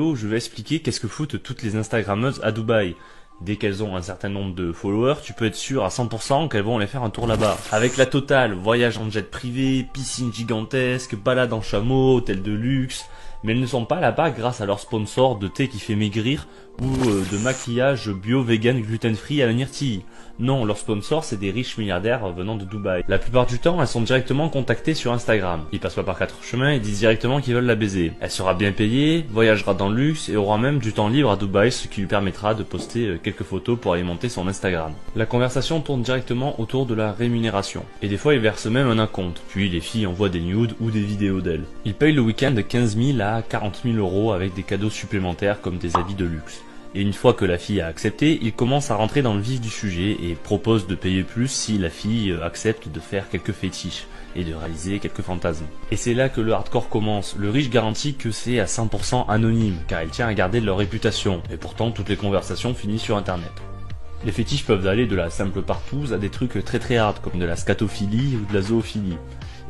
Je vais expliquer qu'est-ce que foutent toutes les Instagrammeuses à Dubaï. Dès qu'elles ont un certain nombre de followers, tu peux être sûr à 100% qu'elles vont aller faire un tour là-bas. Avec la totale, voyage en jet privé, piscine gigantesque, balade en chameau, hôtel de luxe. Mais elles ne sont pas là-bas grâce à leur sponsor de thé qui fait maigrir ou de maquillage bio, vegan, gluten free à la myrtille. Non, leur sponsor c'est des riches milliardaires venant de Dubaï. La plupart du temps, elles sont directement contactées sur Instagram. Ils passent pas par 4 chemins et disent directement qu'ils veulent la baiser. Elle sera bien payée, voyagera dans le luxe et aura même du temps libre à Dubaï, ce qui lui permettra de poster quelques photos pour alimenter son Instagram. La conversation tourne directement autour de la rémunération. Et des fois, ils versent même un acompte. Puis les filles envoient des nudes ou des vidéos d'elles. Ils payent le week-end 15 000 à 40 000 euros avec des cadeaux supplémentaires comme des habits de luxe. Et une fois que la fille a accepté, il commence à rentrer dans le vif du sujet et propose de payer plus si la fille accepte de faire quelques fétiches et de réaliser quelques fantasmes. Et c'est là que le hardcore commence. Le riche garantit que c'est à 100% anonyme, car il tient à garder leur réputation. Et pourtant, toutes les conversations finissent sur internet. Les fétiches peuvent aller de la simple partouze à des trucs très hard, comme de la scatophilie ou de la zoophilie.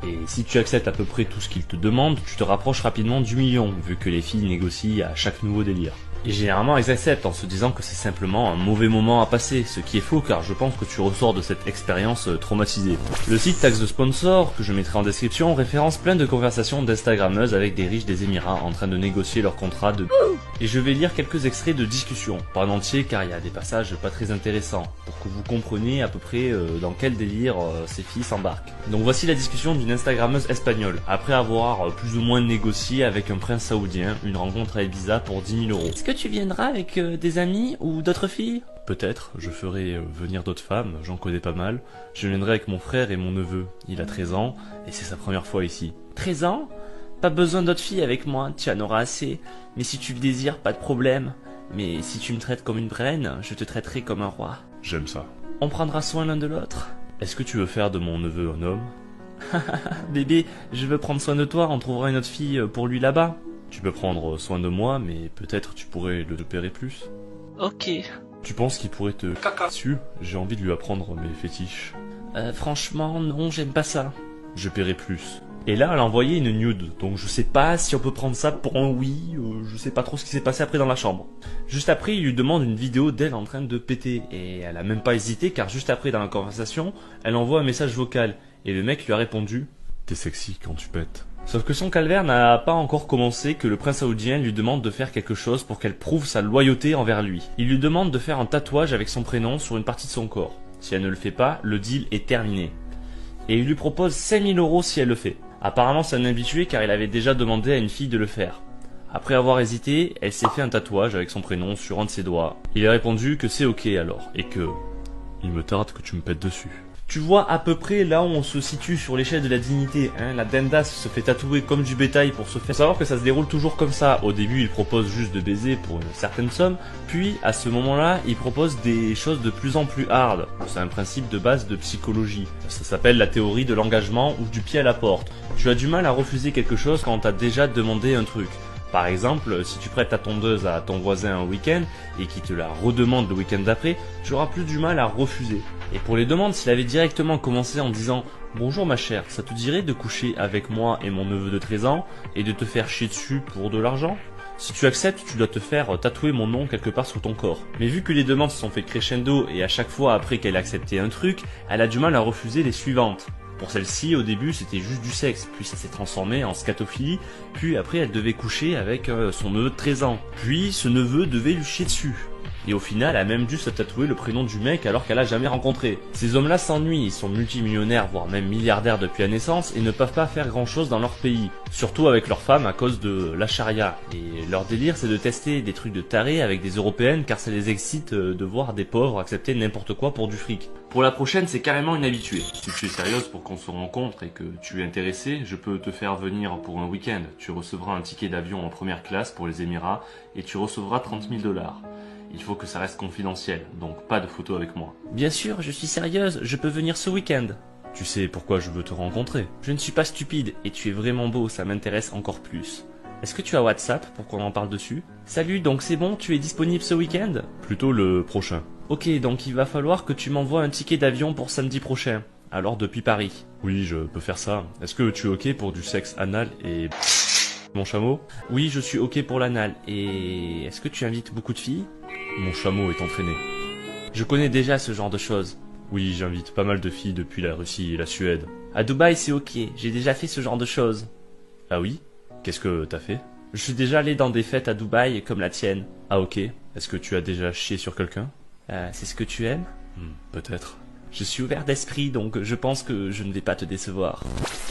Et si tu acceptes à peu près tout ce qu'ils te demandent, tu te rapproches rapidement du million, vu que les filles négocient à chaque nouveau délire. Et généralement elles acceptent en se disant que c'est simplement un mauvais moment à passer, ce qui est faux car je pense que tu ressors de cette expérience traumatisée. Le site Tax the Sponsor, que je mettrai en description, référence plein de conversations d'instagrammeuses avec des riches des Émirats en train de négocier leur contrat de... Et je vais lire quelques extraits de discussion, pas en entier car il y a des passages pas très intéressants, pour que vous compreniez à peu près dans quel délire ces filles s'embarquent. Donc voici la discussion d'une instagrammeuse espagnole, après avoir plus ou moins négocié avec un prince saoudien, une rencontre à Ibiza pour 10 000 euros. Est-ce que tu viendras avec des amis ou d'autres filles? Peut-être, je ferai venir d'autres femmes, j'en connais pas mal. Je viendrai avec mon frère et mon neveu, il a 13 ans et c'est sa première fois ici. 13 ans? Pas besoin d'autres filles avec moi, tu en auras assez. Mais si tu le désires, pas de problème. Mais si tu me traites comme une reine, je te traiterai comme un roi. J'aime ça. On prendra soin l'un de l'autre. Est-ce que tu veux faire de mon neveu un homme? Bébé, je veux prendre soin de toi, on trouvera une autre fille pour lui là-bas. Tu peux prendre soin de moi, mais peut-être tu pourrais le payer plus. Ok. Tu penses qu'il pourrait te... Dessus, j'ai envie de lui apprendre mes fétiches. Franchement, non, j'aime pas ça. Je paierai plus. Et là, elle a envoyé une nude, donc je sais pas si on peut prendre ça pour un oui, je sais pas trop ce qui s'est passé après dans la chambre. Juste après, il lui demande une vidéo d'elle en train de péter, et elle a même pas hésité, car juste après dans la conversation, elle envoie un message vocal, et le mec lui a répondu « T'es sexy quand tu pètes ». Sauf que son calvaire n'a pas encore commencé que le prince saoudien lui demande de faire quelque chose pour qu'elle prouve sa loyauté envers lui. Il lui demande de faire un tatouage avec son prénom sur une partie de son corps. Si elle ne le fait pas, le deal est terminé. Et il lui propose 5 000 euros si elle le fait. Apparemment c'est un habitué car il avait déjà demandé à une fille de le faire. Après avoir hésité, elle s'est fait un tatouage avec son prénom sur un de ses doigts. Il a répondu que c'est ok alors, et que... Il me tarde que tu me pètes dessus. Tu vois à peu près là où on se situe sur l'échelle de la dignité, hein. La dendasse se fait tatouer comme du bétail pour se faire... Faut savoir que ça se déroule toujours comme ça. Au début, il propose juste de baiser pour une certaine somme, puis à ce moment-là, il propose des choses de plus en plus hard. C'est un principe de base de psychologie. Ça s'appelle la théorie de l'engagement ou du pied à la porte. Tu as du mal à refuser quelque chose quand on t'a déjà demandé un truc. Par exemple, si tu prêtes ta tondeuse à ton voisin un week-end et qu'il te la redemande le week-end d'après, tu auras plus du mal à refuser. Et pour les demandes, s'il avait directement commencé en disant « Bonjour ma chère, ça te dirait de coucher avec moi et mon neveu de 13 ans et de te faire chier dessus pour de l'argent ?» Si tu acceptes, tu dois te faire tatouer mon nom quelque part sur ton corps. Mais vu que les demandes se sont fait crescendo et à chaque fois après qu'elle a accepté un truc, elle a du mal à refuser les suivantes. Pour celle-ci, au début, c'était juste du sexe, puis ça s'est transformé en scatophilie, puis après elle devait coucher avec son neveu de 13 ans. Puis ce neveu devait lui chier dessus. Et au final, elle a même dû se tatouer le prénom du mec alors qu'elle a jamais rencontré. Ces hommes-là s'ennuient, ils sont multimillionnaires, voire même milliardaires depuis la naissance, et ne peuvent pas faire grand-chose dans leur pays. Surtout avec leurs femmes à cause de la charia. Et leur délire, c'est de tester des trucs de tarés avec des européennes car ça les excite de voir des pauvres accepter n'importe quoi pour du fric. Pour la prochaine, c'est carrément une habituée. Si tu es sérieuse pour qu'on se rencontre et que tu es intéressé, je peux te faire venir pour un week-end. Tu recevras un ticket d'avion en première classe pour les Émirats et tu recevras 30 000 $. Il faut que ça reste confidentiel, donc pas de photos avec moi. Bien sûr, je suis sérieuse, je peux venir ce week-end. Tu sais pourquoi je veux te rencontrer? Je ne suis pas stupide et tu es vraiment beau, ça m'intéresse encore plus. Est-ce que tu as WhatsApp pour qu'on en parle dessus? Salut, donc c'est bon, tu es disponible ce week-end? Plutôt le prochain. Ok, donc il va falloir que tu m'envoies un ticket d'avion pour samedi prochain. Alors depuis Paris. Oui, je peux faire ça. Est-ce que tu es ok pour du sexe anal et... Mon chameau? Oui, je suis ok pour l'anal. Et est-ce que tu invites beaucoup de filles? Mon chameau est entraîné. Je connais déjà ce genre de choses. Oui, j'invite pas mal de filles depuis la Russie et la Suède. À Dubaï, c'est ok, j'ai déjà fait ce genre de choses. Ah oui? Qu'est-ce que t'as fait? Je suis déjà allé dans des fêtes à Dubaï comme la tienne. Ah ok. Est-ce que tu as déjà chié sur quelqu'un? C'est ce que tu aimes? Peut-être. Je suis ouvert d'esprit, donc je pense que je ne vais pas te décevoir.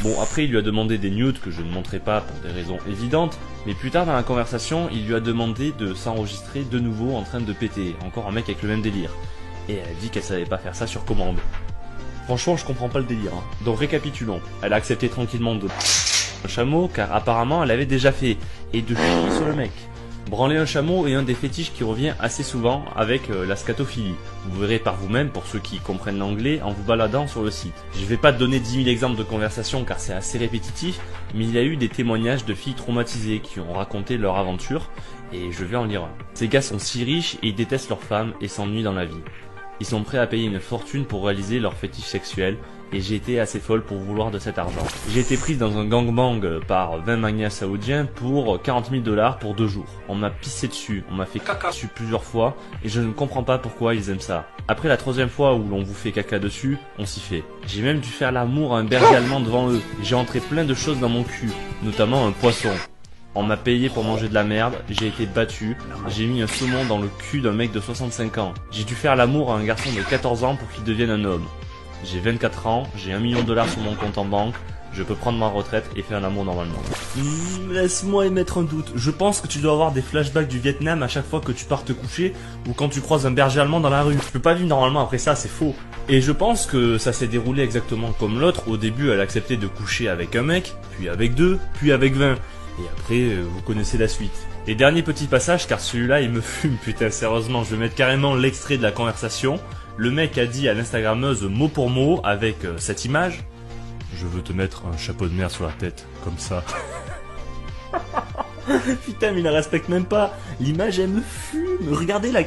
Bon, après, il lui a demandé des nudes que je ne montrerai pas pour des raisons évidentes, mais plus tard dans la conversation, il lui a demandé de s'enregistrer de nouveau en train de péter. Encore un mec avec le même délire. Et elle dit qu'elle savait pas faire ça sur commande. Franchement, je comprends pas le délire. Hein. Donc récapitulons. Elle a accepté tranquillement de un chameau, car apparemment elle avait déjà fait, et de chier sur le mec. Branler un chameau est un des fétiches qui revient assez souvent avec la scatophilie. Vous verrez par vous-même pour ceux qui comprennent l'anglais en vous baladant sur le site. Je vais pas te donner 10 000 exemples de conversations car c'est assez répétitif, mais il y a eu des témoignages de filles traumatisées qui ont raconté leur aventure, et je vais en lire un. Ces gars sont si riches et ils détestent leurs femmes et s'ennuient dans la vie. Ils sont prêts à payer une fortune pour réaliser leur fétiche sexuel, et j'ai été assez folle pour vouloir de cet argent. J'ai été prise dans un gangbang par 20 magnats saoudiens pour 40 000 $ pour 2 jours. On m'a pissé dessus, on m'a fait caca dessus plusieurs fois, et je ne comprends pas pourquoi ils aiment ça. Après la 3e fois où l'on vous fait caca dessus, on s'y fait. J'ai même dû faire l'amour à un berger allemand devant eux. J'ai entré plein de choses dans mon cul, notamment un poisson. On m'a payé pour manger de la merde, j'ai été battu, j'ai mis un saumon dans le cul d'un mec de 65 ans. J'ai dû faire l'amour à un garçon de 14 ans pour qu'il devienne un homme. J'ai 24 ans, j'ai 1 million de $ sur mon compte en banque, je peux prendre ma retraite et faire l'amour normalement. Laisse-moi émettre un doute, je pense que tu dois avoir des flashbacks du Vietnam à chaque fois que tu pars te coucher ou quand tu croises un berger allemand dans la rue. Tu peux pas vivre normalement après ça, c'est faux. Et je pense que ça s'est déroulé exactement comme l'autre. Au début, elle acceptait de coucher avec un mec, puis avec 2, puis avec 20. Et après, vous connaissez la suite. Et dernier petit passage, car celui-là, il me fume, putain, sérieusement, je vais mettre carrément l'extrait de la conversation. Le mec a dit à l'instagrammeuse mot pour mot, avec cette image. Je veux te mettre un chapeau de mer sur la tête, comme ça. Putain, mais il la respecte même pas. L'image, elle me fume. Regardez la...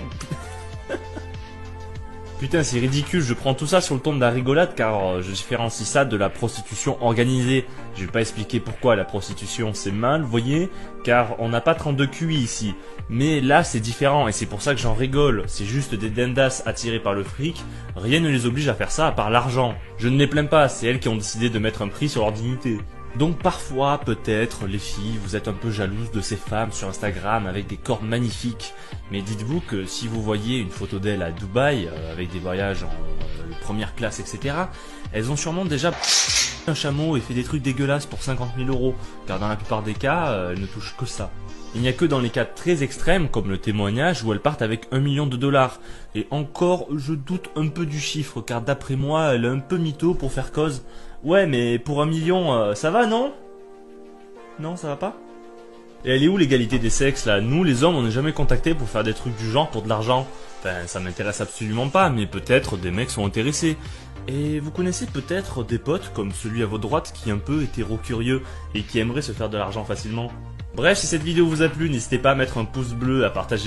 Putain, c'est ridicule, je prends tout ça sur le ton de la rigolade car je différencie ça de la prostitution organisée. Je vais pas expliquer pourquoi la prostitution c'est mal, voyez, car on n'a pas 32 QI ici. Mais là c'est différent et c'est pour ça que j'en rigole. C'est juste des dendas attirés par le fric, rien ne les oblige à faire ça à part l'argent. Je ne les plains pas, c'est elles qui ont décidé de mettre un prix sur leur dignité. Donc parfois, peut-être, les filles, vous êtes un peu jalouses de ces femmes sur Instagram avec des corps magnifiques. Mais dites-vous que si vous voyez une photo d'elles à Dubaï, avec des voyages en première classe, etc., elles ont sûrement déjà un chameau et fait des trucs dégueulasses pour 50 000 €, car dans la plupart des cas, elles ne touchent que ça. Il n'y a que dans les cas très extrêmes, comme le témoignage, où elles partent avec 1 million de $. Et encore, je doute un peu du chiffre, car d'après moi, elle est un peu mytho pour faire cause. Ouais, mais pour 1 million, ça va, non? Non, ça va pas? Et elle est où l'égalité des sexes, là? Nous, les hommes, on n'est jamais contactés pour faire des trucs du genre pour de l'argent. Enfin, ça m'intéresse absolument pas, mais peut-être des mecs sont intéressés. Et vous connaissez peut-être des potes, comme celui à votre droite, qui est un peu hétéro-curieux, et qui aimerait se faire de l'argent facilement. Bref, si cette vidéo vous a plu, n'hésitez pas à mettre un pouce bleu, à partager